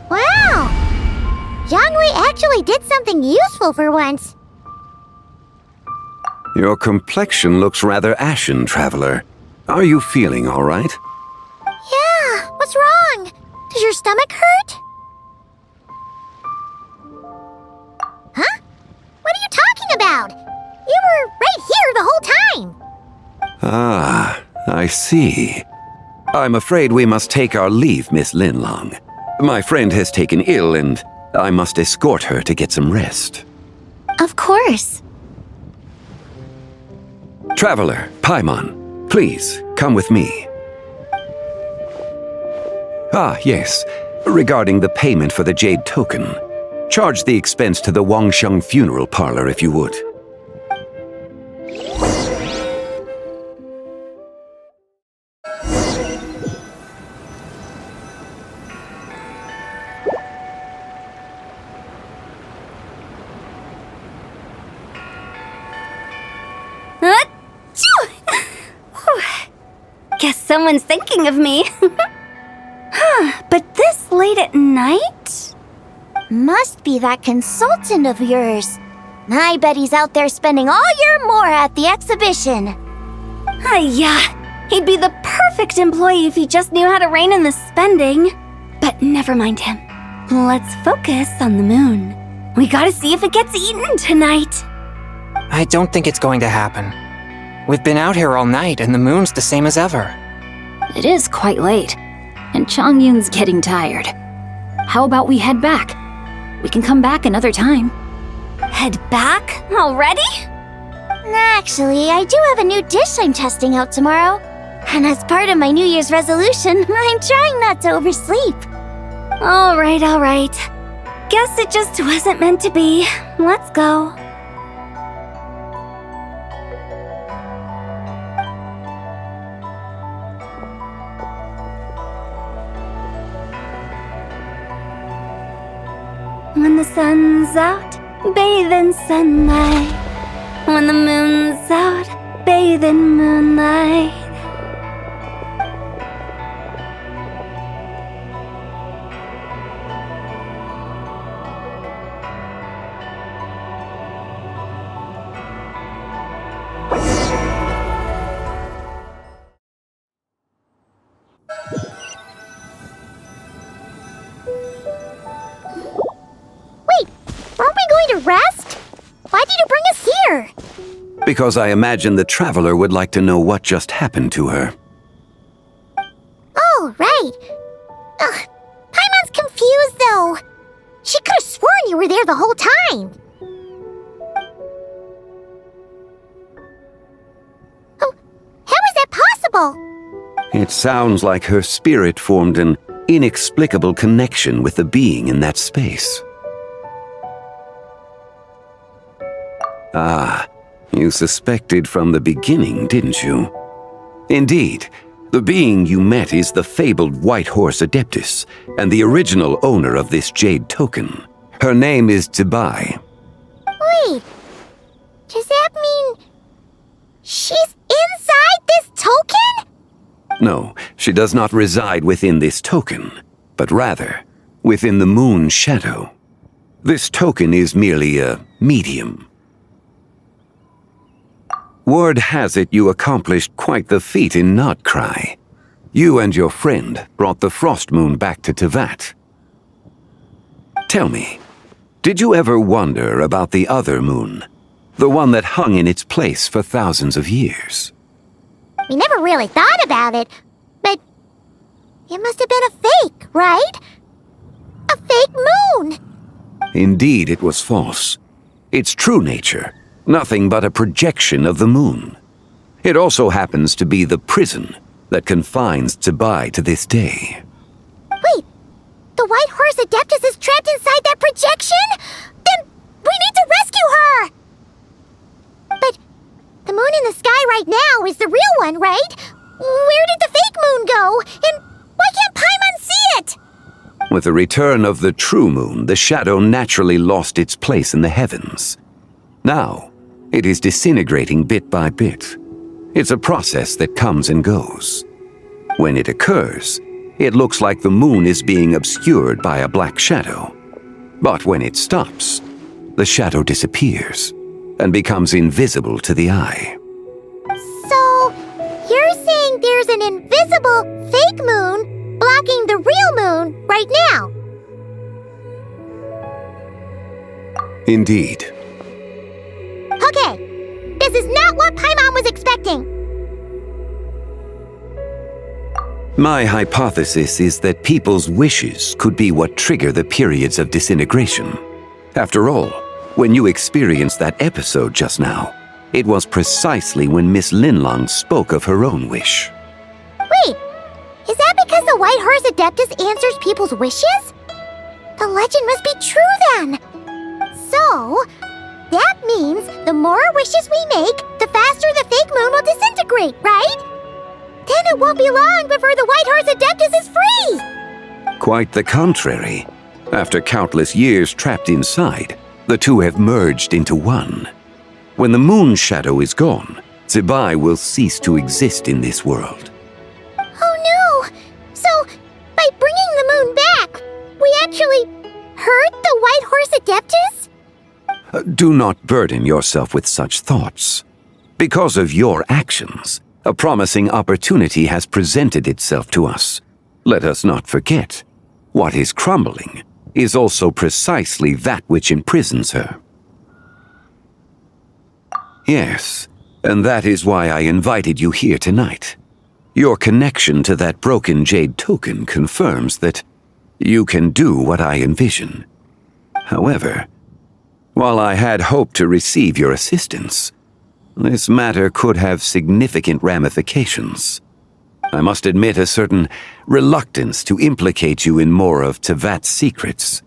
Wow! Zhangwei actually did something useful for once. Your complexion looks rather ashen, traveler. Are you feeling all right? Yeah, what's wrong? Does your stomach hurt? Huh? What are you talking about? You were right here the whole time. Ah, I see. I'm afraid we must take our leave, Miss Linlong. My friend has taken ill and I must escort her to get some rest. Of course. Traveler, Pаймон, please, come with me. Ah, yes. Regarding the payment for the jade token. Charge the expense to the Wangsheng funeral parlor if you would. Guess someone's thinking of me. But this late at night? Must be that consultant of yours. I bet he's out there spending all year more at the exhibition. Yeah, he'd be the perfect employee if he just knew how to rein in the spending. But never mind him. Let's focus on the moon. We gotta see if it gets eaten tonight. I don't think it's going to happen. We've been out here all night and the moon's the same as ever. It is quite late, and Chongyun's getting tired. How about we head back? We can come back another time. Head back? Already? Actually, I do have a new dish I'm testing out tomorrow. And as part of my New Year's resolution, I'm trying not to oversleep. All right. Guess it just wasn't meant to be. Let's go. When the sun's out, bathe in sunlight. When the moon's out, bathe in moonlight. Rest? Why did you bring us here? Because I imagine the traveler would like to know what just happened to her. Oh, right. Ugh, Paimon's confused, though. She could have sworn you were there the whole time. Oh, how is that possible? It sounds like her spirit formed an inexplicable connection with the being in that space. Ah, you suspected from the beginning, didn't you? Indeed, the being you met is the fabled White Horse Adeptus, and the original owner of this jade token. Her name is Zibai. Wait, does that mean she's inside this token? No, she does not reside within this token, but rather within the moon shadow. This token is merely a medium. Word has it you accomplished quite the feat in Notcry. You and your friend brought the Frost Moon back to Tevat. Tell me, did you ever wonder about the other moon? The one that hung in its place for thousands of years? We never really thought about it, but it must have been a fake, right? A fake moon! Indeed, it was false. Its true nature, nothing but a projection of the moon. It also happens to be the prison that confines Zibai to this day. Wait, the White Horse Adeptus is trapped inside that projection? Then we need to rescue her! But the moon in the sky right now is the real one, right? Where did the fake moon go? And why can't Paimon see it? With the return of the true moon, the shadow naturally lost its place in the heavens. Now, it is disintegrating bit by bit. It's a process that comes and goes. When it occurs, it looks like the moon is being obscured by a black shadow. But when it stops, the shadow disappears and becomes invisible to the eye. So, you're saying there's an invisible fake moon blocking the real moon right now? Indeed. Okay, this is not what Paimon was expecting. My hypothesis is that people's wishes could be what trigger the periods of disintegration. After all, when you experienced that episode just now, it was precisely when Miss Linlong spoke of her own wish. Wait, is that because the White Horse Adeptus answers people's wishes? The legend must be true then. So, that means the more wishes we make, the faster the fake moon will disintegrate, right? Then it won't be long before the White Horse Adeptus is free! Quite the contrary. After countless years trapped inside, the two have merged into one. When the moon shadow is gone, Zibai will cease to exist in this world. Oh no! So, by bringing the moon back, we actually hurt the White Horse Adeptus? Do not burden yourself with such thoughts. Because of your actions, a promising opportunity has presented itself to us. Let us not forget, what is crumbling is also precisely that which imprisons her. Yes, and that is why I invited you here tonight. Your connection to that broken jade token confirms that you can do what I envision. However, while I had hoped to receive your assistance, this matter could have significant ramifications. I must admit a certain reluctance to implicate you in more of Tevat's secrets.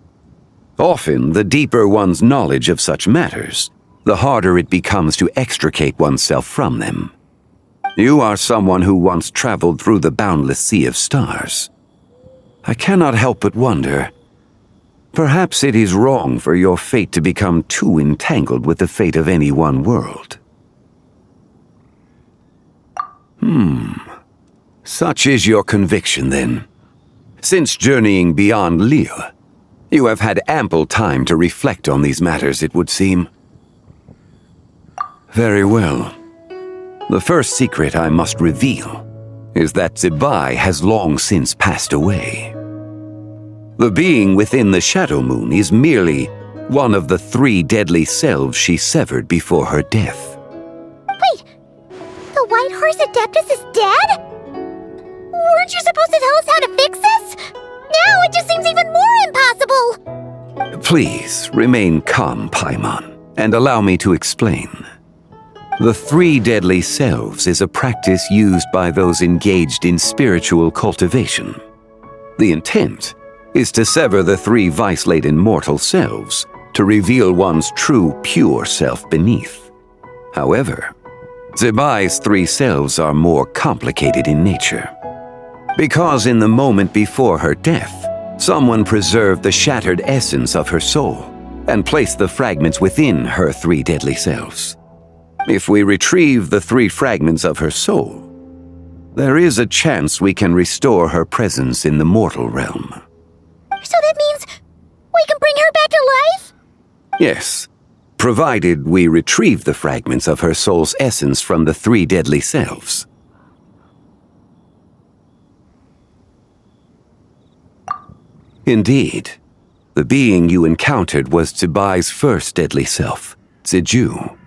Often, the deeper one's knowledge of such matters, the harder it becomes to extricate oneself from them. You are someone who once traveled through the boundless sea of stars. I cannot help but wonder, perhaps it is wrong for your fate to become too entangled with the fate of any one world. Such is your conviction, then. Since journeying beyond Liu, you have had ample time to reflect on these matters, it would seem. Very well. The first secret I must reveal is that Zibai has long since passed away. The being within the Shadow Moon is merely one of the 3 deadly selves she severed before her death. Wait! The White Horse Adeptus is dead? Weren't you supposed to tell us how to fix this? Now it just seems even more impossible! Please, remain calm, Paimon, and allow me to explain. The 3 deadly selves is a practice used by those engaged in spiritual cultivation. The intent is to sever the 3 vice-laden mortal selves to reveal one's true, pure self beneath. However, Zibai's 3 selves are more complicated in nature. Because in the moment before her death, someone preserved the shattered essence of her soul and placed the fragments within her 3 deadly selves. If we retrieve the 3 fragments of her soul, there is a chance we can restore her presence in the mortal realm. So that means we can bring her back to life? Yes, provided we retrieve the fragments of her soul's essence from the 3 deadly selves. Indeed, the being you encountered was Zibai's first deadly self, Ziju.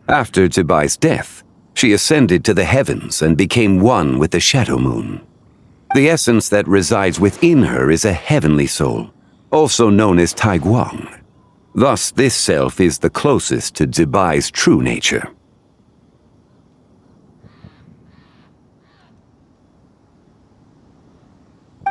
After Zibai's death, she ascended to the heavens and became one with the Shadow Moon. The essence that resides within her is a heavenly soul, also known as Taiguang. Thus, this self is the closest to Zibai's true nature.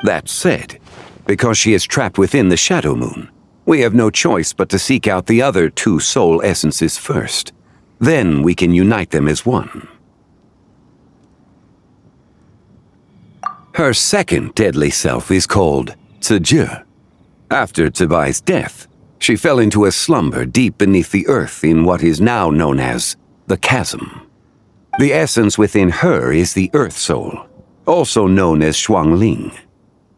That said, because she is trapped within the Shadow Moon, we have no choice but to seek out the other 2 soul essences first. Then we can unite them as one. Her second deadly self is called Ziju. After Zibai's death, she fell into a slumber deep beneath the earth in what is now known as the Chasm. The essence within her is the Earth Soul, also known as Shuangling.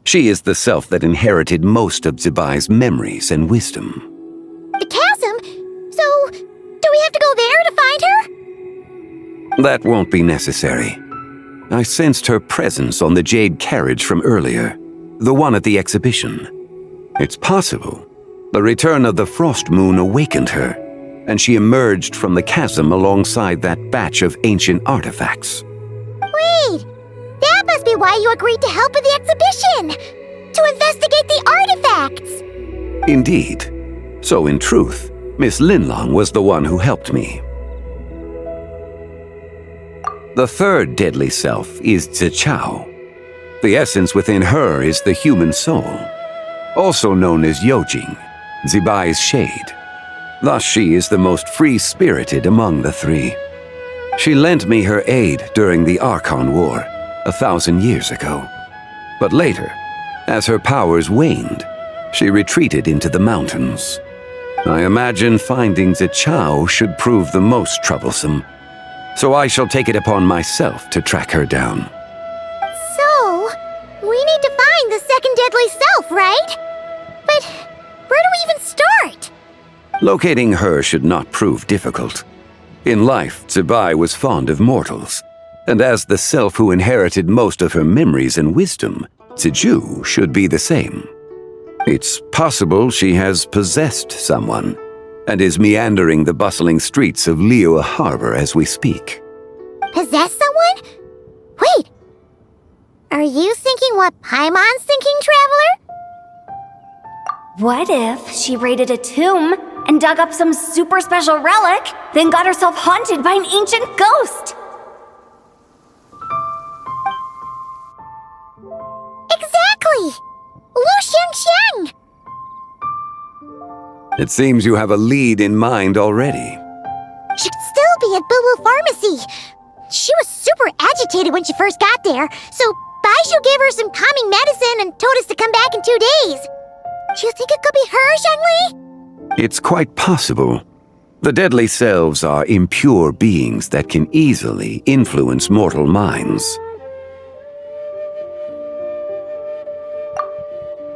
She is the self that inherited most of Zibai's memories and wisdom. The chasm? So, do we have to go there to find her? That won't be necessary. I sensed her presence on the jade carriage from earlier, the one at the exhibition. It's possible the return of the Frost Moon awakened her, and she emerged from the chasm alongside that batch of ancient artifacts. Wait! That must be why you agreed to help with the exhibition! To investigate the artifacts! Indeed. So in truth, Miss Linlong was the one who helped me. The third deadly self is Zichao. The essence within her is the human soul, also known as Yojing, Zibai's shade. Thus she is the most free-spirited among the 3. She lent me her aid during the Archon War 1,000 years ago. But later, as her powers waned, she retreated into the mountains. I imagine finding Zichao should prove the most troublesome, so I shall take it upon myself to track her down. So, we need to find the second deadly self, right? But where do we even start? Locating her should not prove difficult. In life, Zibai was fond of mortals, and as the self who inherited most of her memories and wisdom, Ziju should be the same. It's possible she has possessed someone, and is meandering the bustling streets of Liu Harbor as we speak. Possess someone? Wait! Are you thinking what Paimon's thinking, Traveler? What if she raided a tomb and dug up some super special relic, then got herself haunted by an ancient ghost? Exactly! Lu Xiangxiang! It seems you have a lead in mind already. She'd still be at Bubbu Pharmacy. She was super agitated when she first got there, so Baishu gave her some calming medicine and told us to come back in 2 days. Do you think it could be her, Shangli? It's quite possible, The deadly selves are impure beings that can easily influence mortal minds.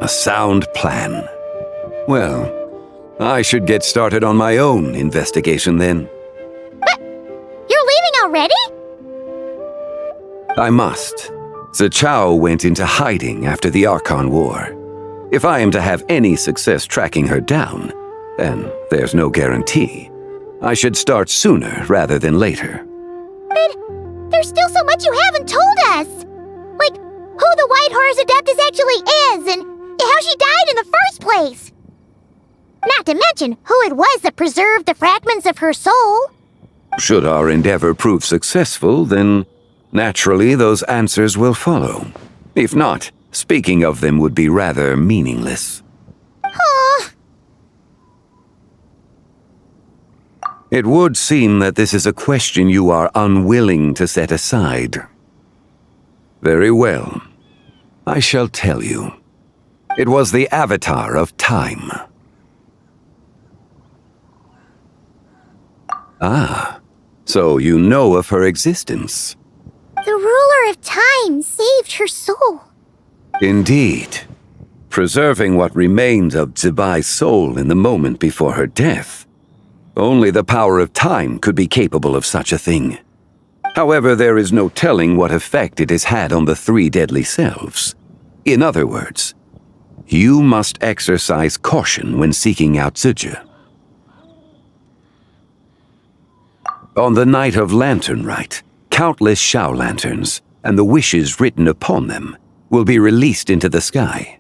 A sound plan. Well, I should get started on my own investigation then. But you're leaving already? I must. Zhao went into hiding after the Archon War. If I am to have any success tracking her down, and there's no guarantee, I should start sooner rather than later. But there's still so much you haven't told us! Like, who the White Horse Adeptus actually is, and how she died in the first place! Not to mention who it was that preserved the fragments of her soul. Should our endeavor prove successful, then naturally those answers will follow. If not, speaking of them would be rather meaningless. Aww. It would seem that this is a question you are unwilling to set aside. Very well. I shall tell you. It was the Avatar of Time. Ah, so you know of her existence. The ruler of time saved her soul. Indeed. Preserving what remained of Zibai's soul in the moment before her death. Only the power of time could be capable of such a thing. However, there is no telling what effect it has had on the three deadly selves. In other words, you must exercise caution when seeking out Zizhi. On the night of Lantern Rite, countless Shao lanterns, and the wishes written upon them, will be released into the sky.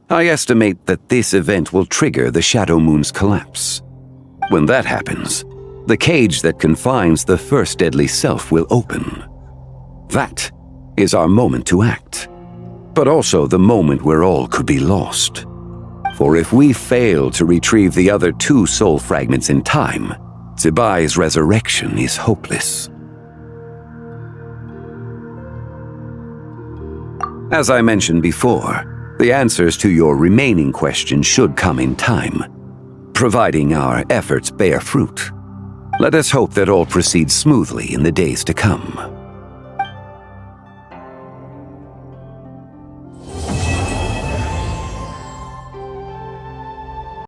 I estimate that this event will trigger the Shadow Moon's collapse. When that happens, the cage that confines the first deadly self will open. That is our moment to act, but also the moment where all could be lost. For if we fail to retrieve the other two soul fragments in time, Zibai's resurrection is hopeless. As I mentioned before, the answers to your remaining questions should come in time, providing our efforts bear fruit. Let us hope that all proceeds smoothly in the days to come.